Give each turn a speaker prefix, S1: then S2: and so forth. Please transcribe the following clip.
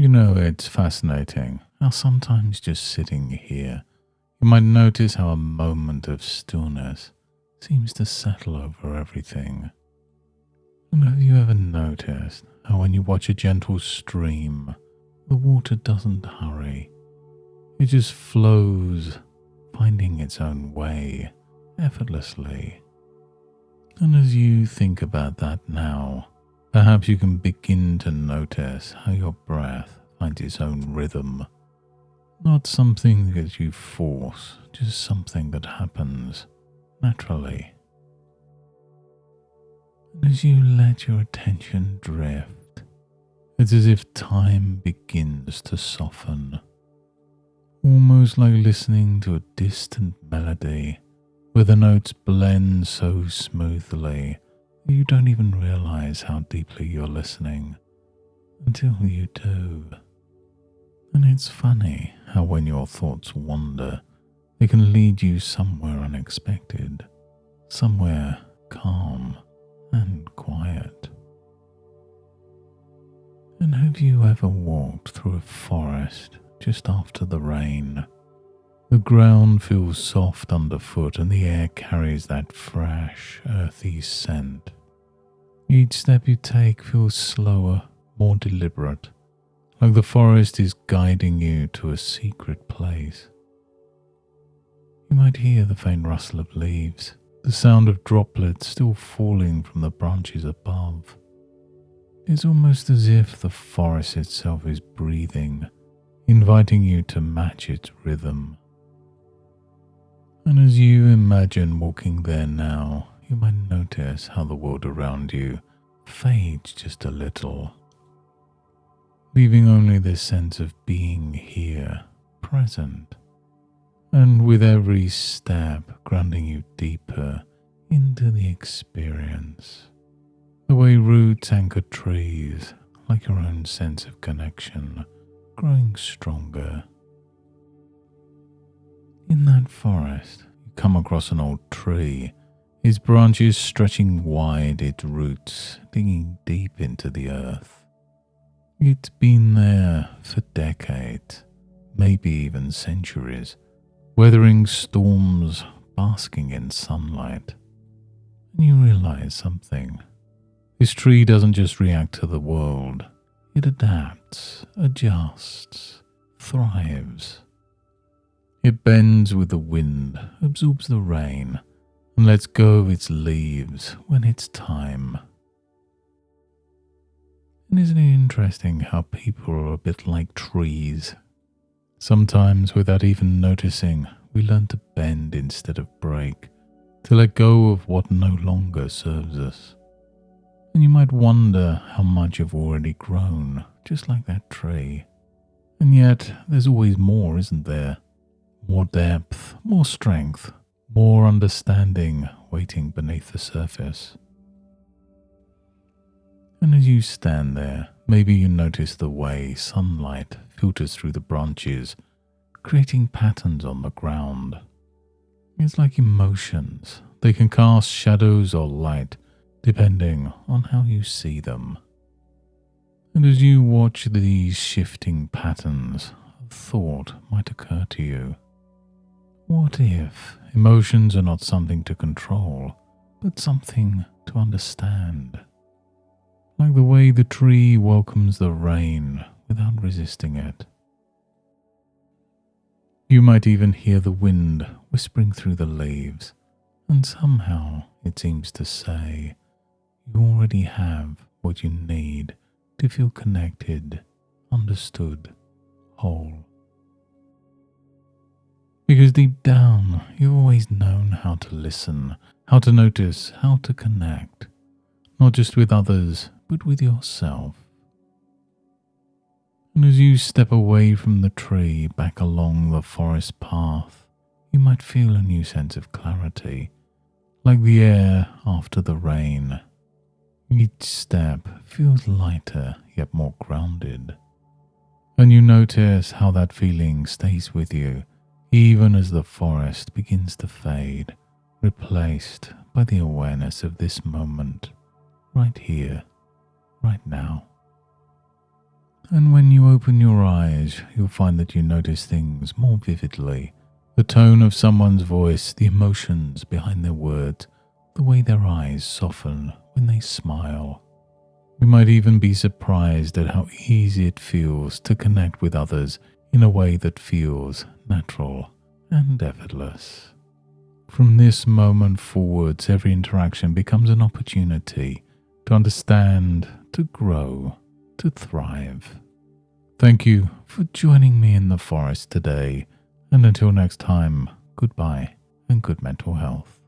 S1: It's fascinating how sometimes just sitting here, you might notice how a moment of stillness seems to settle over everything. And have you ever noticed how when you watch a gentle stream, the water doesn't hurry? It just flows, finding its own way effortlessly. And as you think about that now, perhaps you can begin to notice how your breath finds its own rhythm. Not something that you force, just something that happens naturally. And as you let your attention drift, it's as if time begins to soften, almost like listening to a distant melody where the notes blend so smoothly that you don't even realize how deeply you're listening until you do. And it's funny how when your thoughts wander, they can lead you somewhere unexpected, somewhere calm and quiet. And have you ever walked through a forest just after the rain? The ground feels soft underfoot and the air carries that fresh, earthy scent. Each step you take feels slower, more deliberate, like the forest is guiding you to a secret place. You might hear the faint rustle of leaves, the sound of droplets still falling from the branches above. It's almost as if the forest itself is breathing, inviting you to match its rhythm. And as you imagine walking there now, you might notice how the world around you fades just a little, leaving only this sense of being here, present, and with every step grounding you deeper into the experience. The way roots anchor trees, like your own sense of connection, growing stronger. In that forest, you come across an old tree, its branches stretching wide, its roots digging deep into the earth. It's been there for decades, maybe even centuries, weathering storms, basking in sunlight. And you realize something. This tree doesn't just react to the world, it adapts, adjusts, thrives. It bends with the wind, absorbs the rain, and lets go of its leaves when it's time. And isn't it interesting how people are a bit like trees? Sometimes, without even noticing, we learn to bend instead of break, to let go of what no longer serves us. And you might wonder how much you've already grown, just like that tree. And yet, there's always more, isn't there? More depth, more strength, more understanding waiting beneath the surface. And as you stand there, maybe you notice the way sunlight filters through the branches, creating patterns on the ground. It's like emotions. They can cast shadows or light, depending on how you see them. And as you watch these shifting patterns, a thought might occur to you. What if emotions are not something to control, but something to understand? Like the way the tree welcomes the rain without resisting it. You might even hear the wind whispering through the leaves, and somehow it seems to say, you already have what you need to feel connected, understood, whole. Because deep down, you've always known how to listen, how to notice, how to connect, not just with others, but with yourself. And as you step away from the tree back along the forest path, you might feel a new sense of clarity, like the air after the rain. Each step feels lighter yet more grounded, and you notice how that feeling stays with you even as the forest begins to fade, replaced by the awareness of this moment, right here, right now. And when you open your eyes, you'll find that you notice things more vividly. The tone of someone's voice, the emotions behind their words, the way their eyes soften when they smile. You might even be surprised at how easy it feels to connect with others in a way that feels natural and effortless. From this moment forwards, every interaction becomes an opportunity to understand, to grow, to thrive. Thank you for joining me in the forest today, and until next time, goodbye and good mental health.